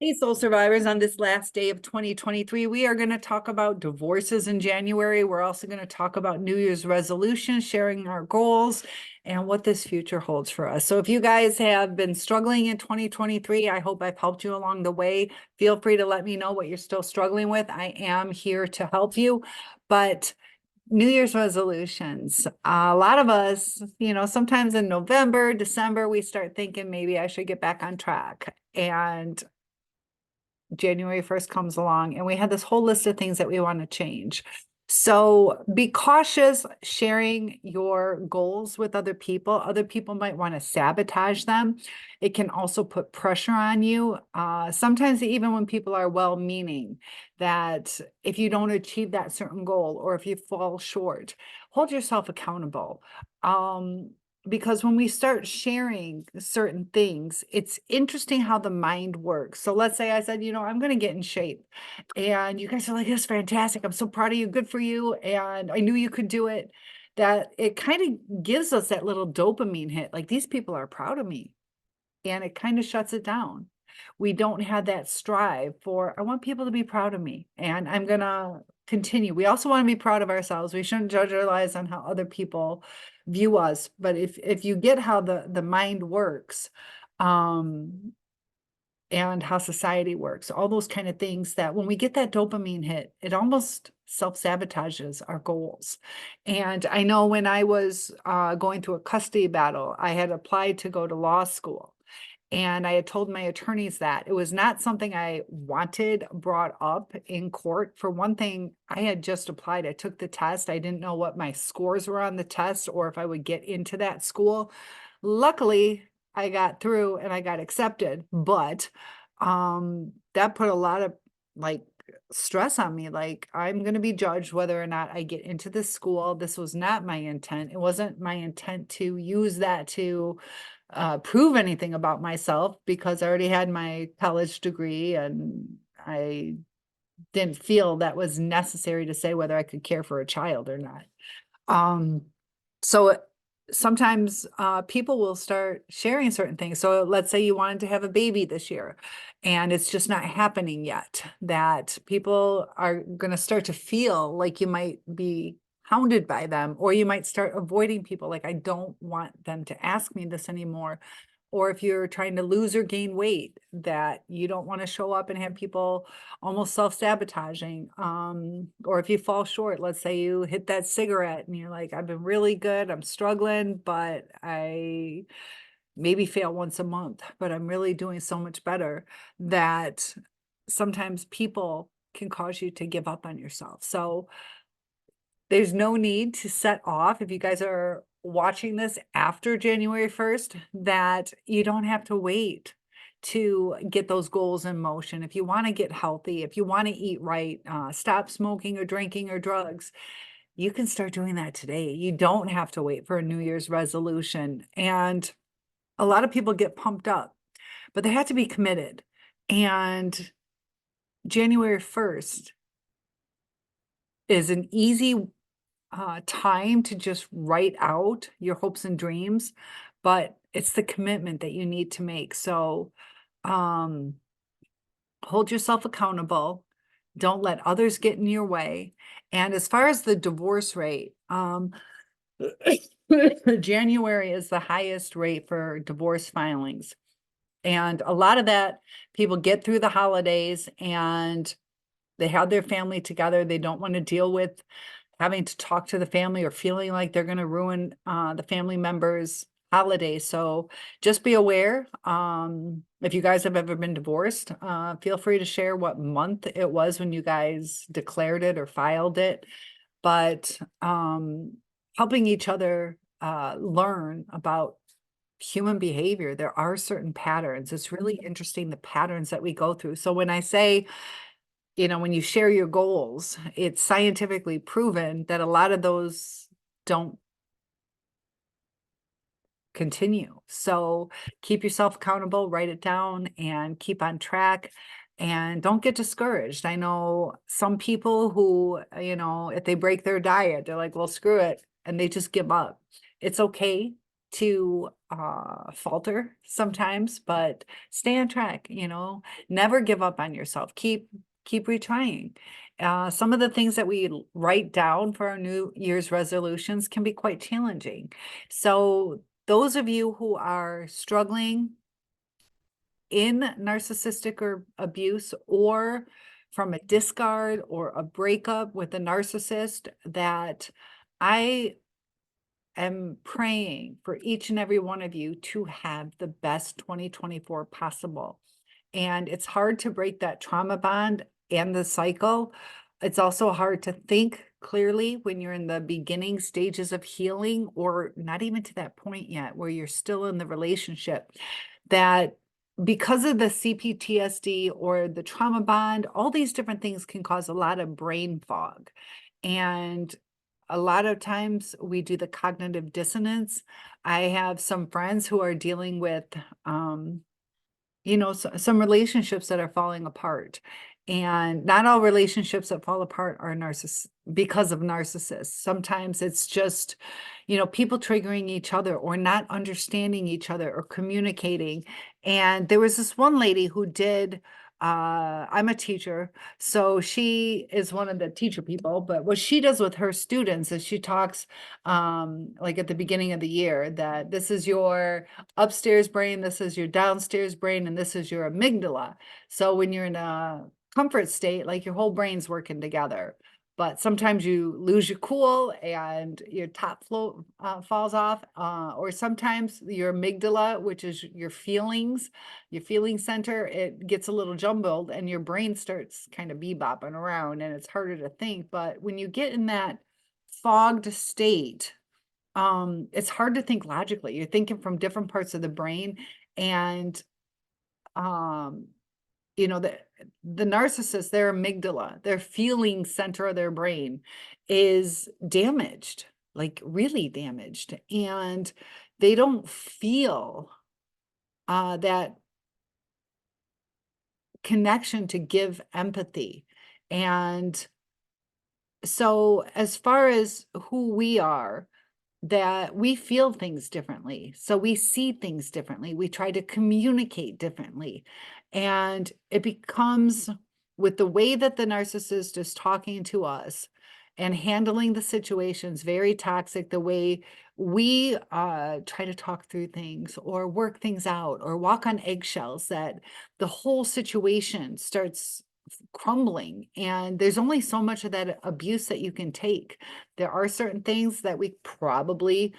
Hey, soul survivors, on this last day of 2023, we are going to talk about divorces in January. We're also going to talk about New Year's resolutions, sharing our goals, and what this future holds for us. So if you guys have been struggling in 2023, I hope I've helped you along the way. Feel free to let me know what you're still struggling with. I am here to help you. But New Year's resolutions. A lot of us, sometimes in November, December, we start thinking maybe I should get back on track. And January 1st comes along and we had this whole list of things that we want to change. So be cautious sharing your goals with other people. Other people might want to sabotage them. It can also put pressure on you. Sometimes even when people are well-meaning, that if you don't achieve that certain goal or if you fall short, hold yourself accountable. Because when we start sharing certain things, it's interesting how the mind works. So let's say I said, I'm going to get in shape. And you guys are like, that's fantastic. I'm so proud of you. Good for you. And I knew you could do it. That it kind of gives us that little dopamine hit. Like, these people are proud of me. And it kind of shuts it down. We don't have that strive for, I want people to be proud of me. And I'm going to continue. We also want to be proud of ourselves. We shouldn't judge our lives on how other people view us. But if you get how the mind works, and how society works, all those kind of things, that when we get that dopamine hit, it almost self-sabotages our goals. And I know when I was going through a custody battle, I had applied to go to law school. And I had told my attorneys that it was not something I wanted brought up in court. For one thing, I had just applied. I took the test. I didn't know what my scores were on the test or if I would get into that school. Luckily, I got through and I got accepted, but that put a lot of stress on me. Like, I'm going to be judged whether or not I get into this school. This was not my intent. It wasn't my intent to use that to prove anything about myself, because I already had my college degree and I didn't feel that was necessary to say whether I could care for a child or not. So sometimes people will start sharing certain things. So let's say you wanted to have a baby this year and it's just not happening yet, that people are going to start to feel like you might be hounded by them, or you might start avoiding people. Like, I don't want them to ask me this anymore. Or if you're trying to lose or gain weight, that you don't want to show up and have people almost self-sabotaging. Or if you fall short, let's say you hit that cigarette and you're like, I've been really good, I'm struggling, but I maybe fail once a month, but I'm really doing so much better, that sometimes people can cause you to give up on yourself. So there's no need to set off, if you guys are watching this after January 1st, that you don't have to wait to get those goals in motion. If you want to get healthy, if you want to eat right, stop smoking or drinking or drugs, you can start doing that today. You don't have to wait for a New Year's resolution. And a lot of people get pumped up, but they have to be committed. And January 1st is an easy time to just write out your hopes and dreams, but it's the commitment that you need to make. So hold yourself accountable. Don't let others get in your way. And as far as the divorce rate, January is the highest rate for divorce filings. And a lot of that, people get through the holidays and they have their family together. They don't want to deal with having to talk to the family or feeling like they're going to ruin the family members' holiday. So just be aware. If you guys have ever been divorced, feel free to share what month it was when you guys declared it or filed it. But helping each other learn about human behavior. There are certain patterns. It's really interesting, the patterns that we go through. So when I say, when you share your goals, it's scientifically proven that a lot of those don't continue. So keep yourself accountable, write it down, and keep on track. And don't get discouraged. I know some people who, if they break their diet, they're like, well, screw it. And they just give up. It's okay to falter sometimes, but stay on track, never give up on yourself. Keep retrying. Some of the things that we write down for our New Year's resolutions can be quite challenging. So those of you who are struggling in narcissistic or abuse, or from a discard or a breakup with a narcissist, that I am praying for each and every one of you to have the best 2024 possible. And it's hard to break that trauma bond and the cycle. It's also hard to think clearly when you're in the beginning stages of healing, or not even to that point yet, where you're still in the relationship, that because of the CPTSD or the trauma bond, all these different things can cause a lot of brain fog. And a lot of times we do the cognitive dissonance. I have some friends who are dealing with, some relationships that are falling apart. And not all relationships that fall apart are because of narcissists. Sometimes it's just, people triggering each other or not understanding each other or communicating. And there was this one lady who did, I'm a teacher, so she is one of the teacher people, but what she does with her students is she talks, like at the beginning of the year, that this is your upstairs brain, this is your downstairs brain, and this is your amygdala. So when you're in a comfort state, like your whole brain's working together. But sometimes you lose your cool and your top float falls off, or sometimes your amygdala, which is your feeling center, it gets a little jumbled and your brain starts kind of bebopping around and it's harder to think. But when you get in that fogged state, it's hard to think logically. You're thinking from different parts of the brain, and the narcissist, their amygdala, their feeling center of their brain is damaged, like really damaged, and they don't feel that connection to give empathy. And so as far as who we are, that we feel things differently. So we see things differently. We try to communicate differently. And it becomes, with the way that the narcissist is talking to us and handling the situations, very toxic, the way we try to talk through things or work things out or walk on eggshells, that the whole situation starts crumbling. And there's only so much of that abuse that you can take. There are certain things that we probably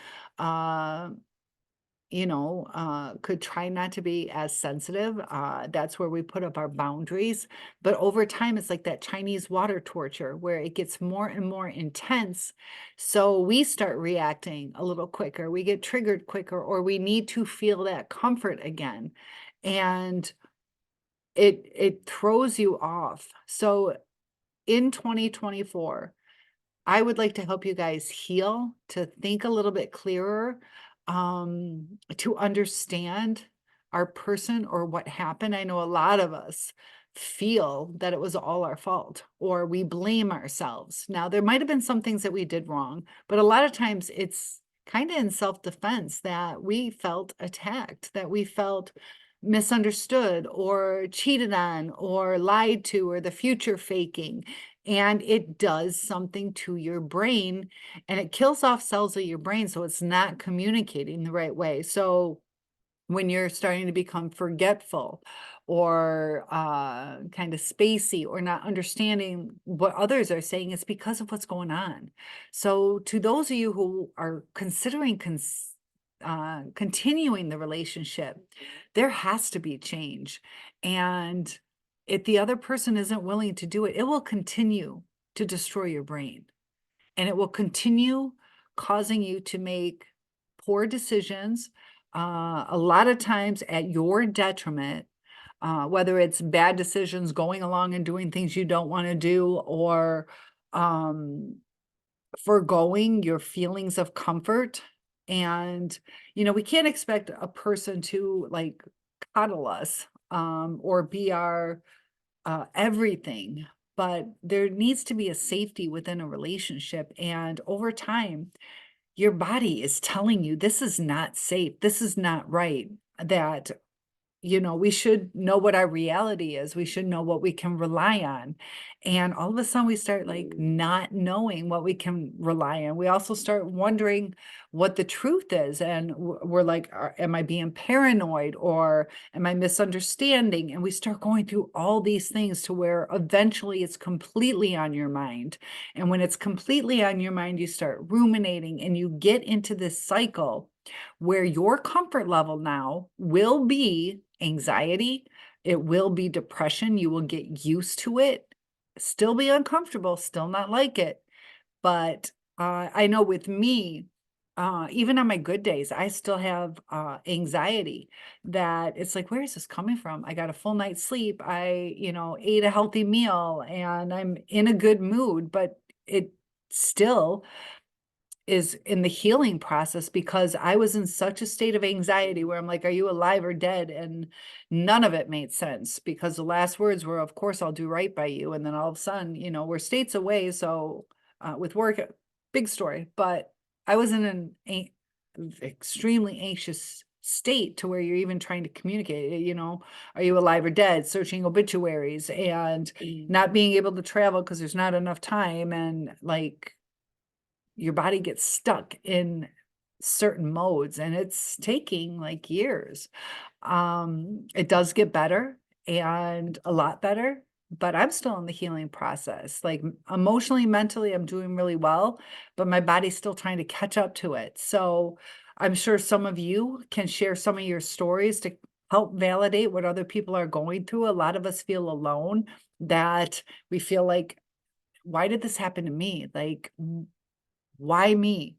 could try not to be as sensitive. That's where we put up our boundaries. But over time, it's like that Chinese water torture where it gets more and more intense. So we start reacting a little quicker, we get triggered quicker, or we need to feel that comfort again. And it throws you off. So in 2024, I would like to help you guys heal, to think a little bit clearer, to understand our person or what happened. I know a lot of us feel that it was all our fault, or we blame ourselves. Now, there might have been some things that we did wrong, but a lot of times it's kind of in self-defense that we felt attacked, that we felt misunderstood or cheated on or lied to, or the future faking. And it does something to your brain, and it kills off cells of your brain, so it's not communicating the right way. So when you're starting to become forgetful or kind of spacey or not understanding what others are saying, it's because of what's going on. So to those of you who are considering continuing the relationship, there has to be change. And if the other person isn't willing to do it, it will continue to destroy your brain, and it will continue causing you to make poor decisions, a lot of times at your detriment, whether it's bad decisions, going along and doing things you don't want to do, or foregoing your feelings of comfort. And, we can't expect a person to like coddle us or be our everything, but there needs to be a safety within a relationship. And over time, your body is telling you this is not safe, this is not right, that we should know what our reality is. We should know what we can rely on. And all of a sudden we start like not knowing what we can rely on. We also start wondering what the truth is. And we're like, am I being paranoid, or am I misunderstanding? And we start going through all these things to where eventually it's completely on your mind. And when it's completely on your mind, you start ruminating and you get into this cycle where your comfort level now will be anxiety, it will be depression, you will get used to it, still be uncomfortable, still not like it. But I know with me, even on my good days, I still have anxiety, that it's like, where is this coming from? I got a full night's sleep. I, ate a healthy meal and I'm in a good mood, but it still is in the healing process, because I was in such a state of anxiety where I'm like, are you alive or dead? And none of it made sense, because the last words were, of course, I'll do right by you. And then all of a sudden, we're states away. So with work, big story, but I was in an extremely anxious state to where you're even trying to communicate, are you alive or dead, searching obituaries and not being able to travel because there's not enough time. And like, your body gets stuck in certain modes, and it's taking like years. It does get better, and a lot better, but I'm still in the healing process. Like emotionally, mentally, I'm doing really well, but my body's still trying to catch up to it. So I'm sure some of you can share some of your stories to help validate what other people are going through. A lot of us feel alone, that we feel like, why did this happen to me? Like, why me?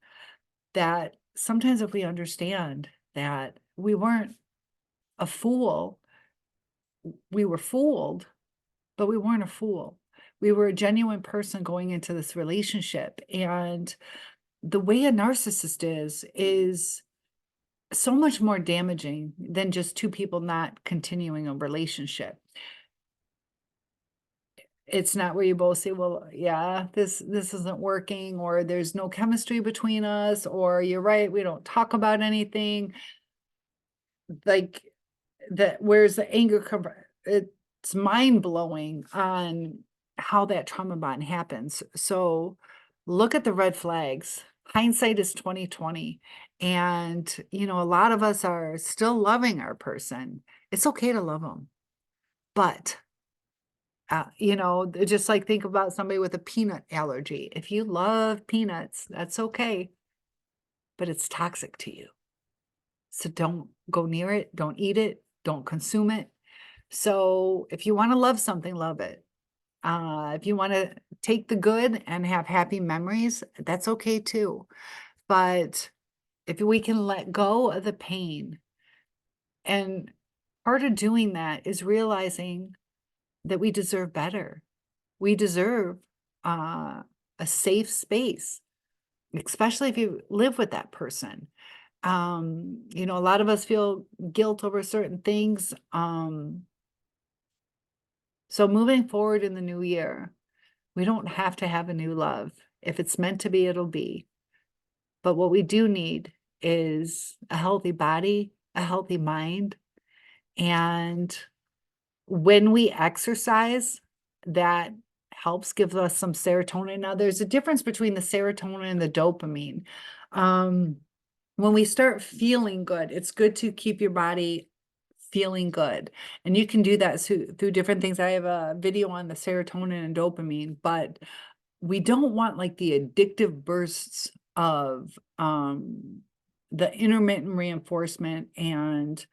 That sometimes if we understand that we weren't a fool, we were fooled, but we weren't a fool. We were a genuine person going into this relationship. And the way a narcissist is so much more damaging than just two people not continuing a relationship. It's not where you both say, well, yeah, this isn't working, or there's no chemistry between us, or you're right, we don't talk about anything. Like, that, where's the anger come from? It's mind-blowing on how that trauma bond happens. So look at the red flags. Hindsight is 2020. And a lot of us are still loving our person. It's okay to love them, but just like, think about somebody with a peanut allergy. If you love peanuts, that's okay, but it's toxic to you. So don't go near it, don't eat it, don't consume it. So if you want to love something, love it. If you want to take the good and have happy memories, that's okay too. But if we can let go of the pain, and part of doing that is realizing that we deserve better. We deserve a safe space, especially if you live with that person. A lot of us feel guilt over certain things. So moving forward in the new year, we don't have to have a new love. If it's meant to be, it'll be. But what we do need is a healthy body, a healthy mind. And when we exercise, that helps give us some serotonin. Now, there's a difference between the serotonin and the dopamine. When we start feeling good, it's good to keep your body feeling good. And you can do that through different things. I have a video on the serotonin and dopamine, but we don't want like the addictive bursts of the intermittent reinforcement and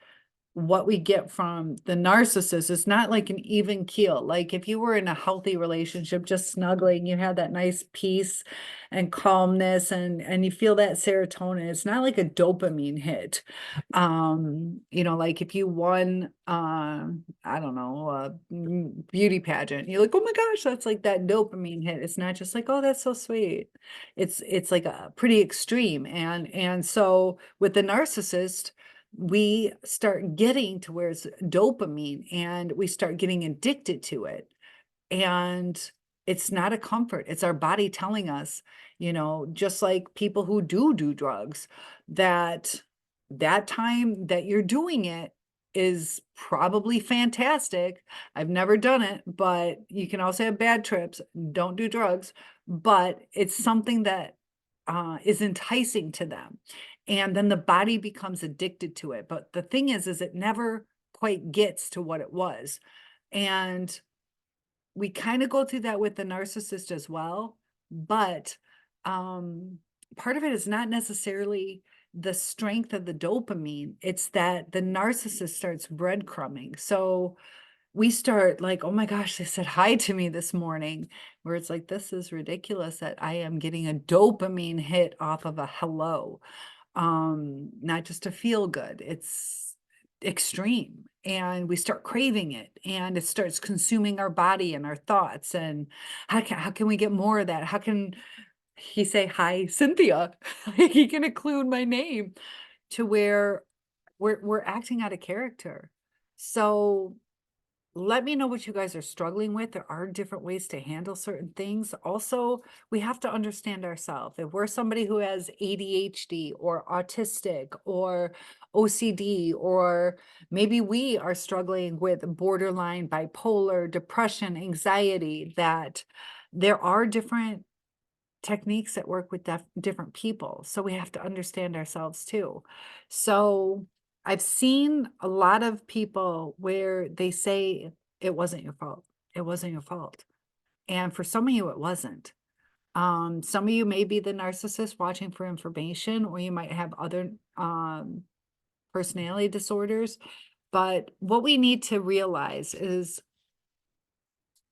what we get from the narcissist. Is not like an even keel. Like if you were in a healthy relationship, just snuggling, you had that nice peace and calmness, and you feel that serotonin. It's not like a dopamine hit. Like if you won, I don't know, a beauty pageant, you're like, oh my gosh, that's like that dopamine hit. It's not just like, oh, that's so sweet. It's like a pretty extreme. And so with the narcissist, we start getting to where it's dopamine, and we start getting addicted to it. And It's not a comfort. It's our body telling us, just like people who do drugs, that that time that you're doing it is probably fantastic. I've never done it, but you can also have bad trips. Don't do drugs, but it's something that is enticing to them. And then the body becomes addicted to it. But the thing is it never quite gets to what it was. And we kind of go through that with the narcissist as well, but part of it is not necessarily the strength of the dopamine. It's that the narcissist starts breadcrumbing. So we start like, oh my gosh, they said hi to me this morning, where it's like, this is ridiculous that I am getting a dopamine hit off of a hello. Not just to feel good, it's extreme, and we start craving it, and it starts consuming our body and our thoughts. And how can we get more of that? How can he say, hi, Cynthia? He can include my name, to where we're acting out of character. So let me know what you guys are struggling with. There are different ways to handle certain things. Also, we have to understand ourselves. If we're somebody who has ADHD or autistic or OCD, or maybe we are struggling with borderline bipolar, depression, anxiety, that there are different techniques that work with different people. So we have to understand ourselves too. So I've seen a lot of people where they say, it wasn't your fault. It wasn't your fault. And for some of you, it wasn't. Some of you may be the narcissist watching for information, or you might have other personality disorders. But what we need to realize is,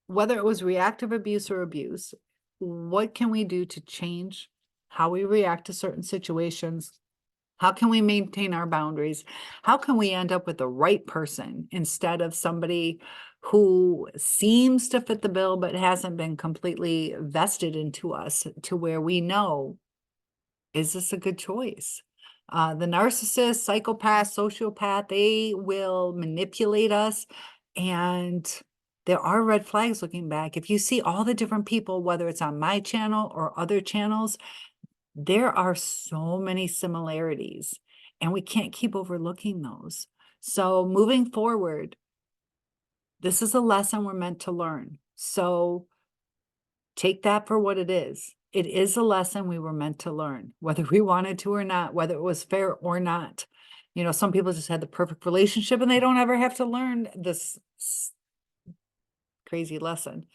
whether it was reactive abuse or abuse, what can we do to change how we react to certain situations? How can we maintain our boundaries? How can we end up with the right person instead of somebody who seems to fit the bill but hasn't been completely vested into us, to where we know, is this a good choice? The narcissist, psychopath, sociopath, they will manipulate us. And there are red flags looking back. If you see all the different people, whether it's on my channel or other channels, there are so many similarities, and we can't keep overlooking those. So moving forward, this is a lesson we're meant to learn. So take that for what it is. It is a lesson we were meant to learn, whether we wanted to or not, whether it was fair or not. Some people just had the perfect relationship and they don't ever have to learn this crazy lesson.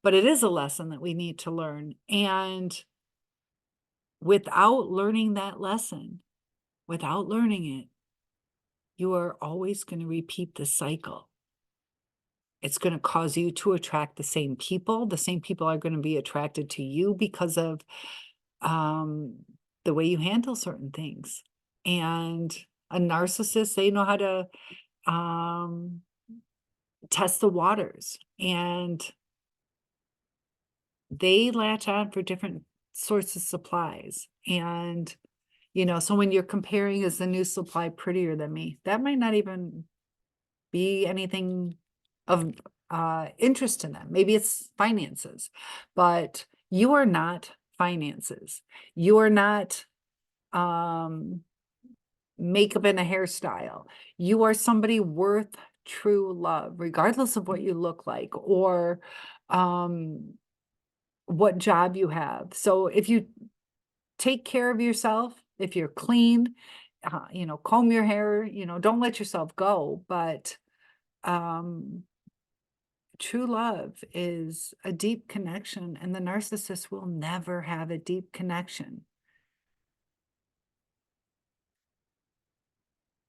But it is a lesson that we need to learn. And without learning that lesson, without learning it, you are always going to repeat the cycle. It's going to cause you to attract the same people. The same people are going to be attracted to you because of the way you handle certain things. And a narcissist, they know how to test the waters, and they latch on for different sorts of supplies. And so when you're comparing, is the new supply prettier than me, that might not even be anything of interest to them. Maybe it's finances, but you are not finances. You are not makeup and a hairstyle. You are somebody worth true love, regardless of what you look like or what job you have. So if you take care of yourself, if you're clean, comb your hair, don't let yourself go. But true love is a deep connection, and the narcissist will never have a deep connection.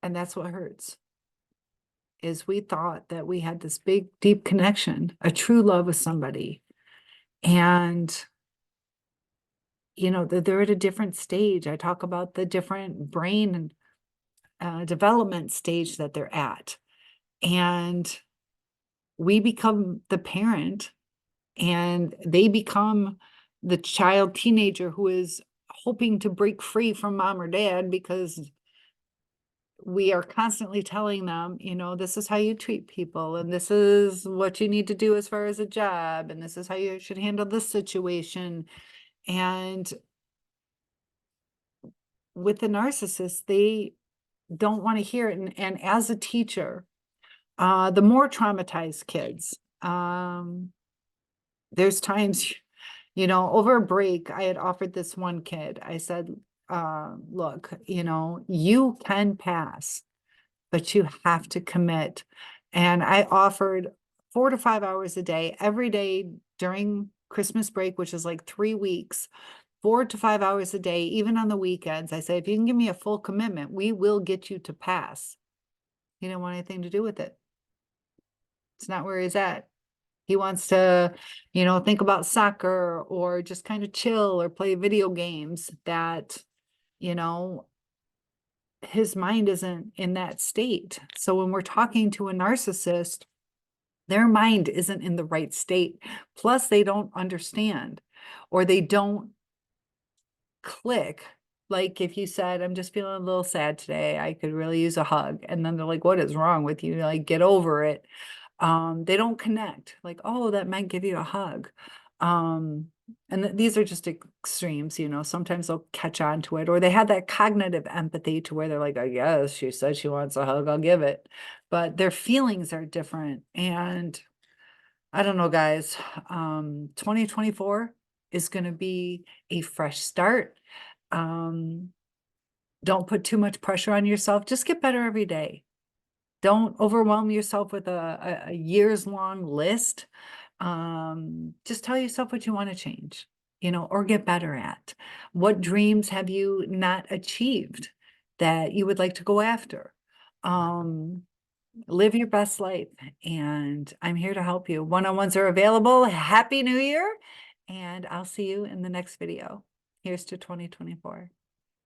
And that's what hurts, is we thought that we had this big, deep connection, a true love with somebody. And they're at a different stage. I talk about the different brain and development stage that they're at. And we become the parent, and they become the child, teenager who is hoping to break free from mom or dad, because we are constantly telling them, you know, this is how you treat people, and this is what you need to do as far as a job, and this is how you should handle this situation. And with the narcissist, they don't want to hear it. And as a teacher, the more traumatized kids, there's times, you know, over a break, I had offered this one kid, I said, look, you know, you can pass, but you have to commit. And I offered 4 to 5 hours a day, every day during Christmas break, which is like 3 weeks, 4 to 5 hours a day, even on the weekends. I say, if you can give me a full commitment, we will get you to pass. He didn't want anything to do with it. It's not where he's at. He wants to, you know, think about soccer or just kind of chill or play video games that, you know, his mind isn't in that state. So when we're talking to a narcissist, their mind isn't in the right state. Plus, they don't understand, or they don't click. Like if you said, I'm just feeling a little sad today, I could really use a hug. And then they're like, what is wrong with you? Like, get over it. They don't connect. Like, oh, that might give you a hug. And these are just extremes, you know, sometimes they'll catch on to it, or they have that cognitive empathy to where they're like, I guess she said she wants a hug, I'll give it. But their feelings are different. And I don't know, guys, 2024 is going to be a fresh start. Don't put too much pressure on yourself. Just get better every day. Don't overwhelm yourself with a years-long list. Just tell yourself what you want to change, you know, or get better at. What dreams have you not achieved that you would like to go after? Live your best life, and I'm here to help you. One-on-ones are available. Happy New Year, and I'll see you in the next video. Here's to 2024.